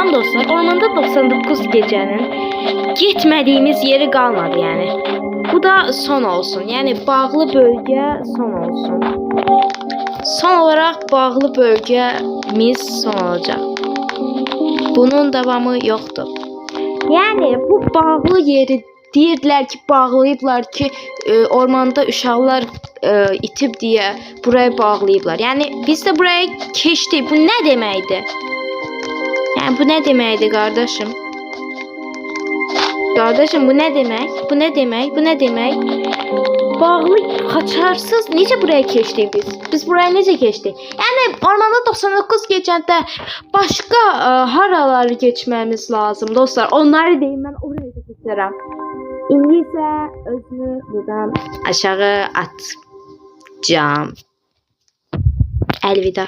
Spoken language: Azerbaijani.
Tamam dostlar, ormanda 99 gecenin gitmediğimiz yeri kalmadı yani. Bu da son olsun. Yani bağlı bölge son olsun. Son olarak bağlı bölgemiz son olacak. Bunun devamı yoktu. Yani bu bağlı yeri deyirlər ki, bağlayıblar ki, ormanda uşaqlar itib diye buraya bağlayıblar. Yani biz de buraya keçdik. Bu ne deməkdir? Yani bu ne deməkdir kardeşim? Kardeşim bu ne demek? Bu ne demek? Bu ne demek? Bağlı, kaçarsız necə buraya keçdik biz? Biz buraya necə keçdik? Yani ormanda 99 gecəndə başqa haraları geçmemiz lazım dostlar. Onları deyim, mən oraya keçirəm. İndi isə özümü buradan aşağı atacağım. Elvida.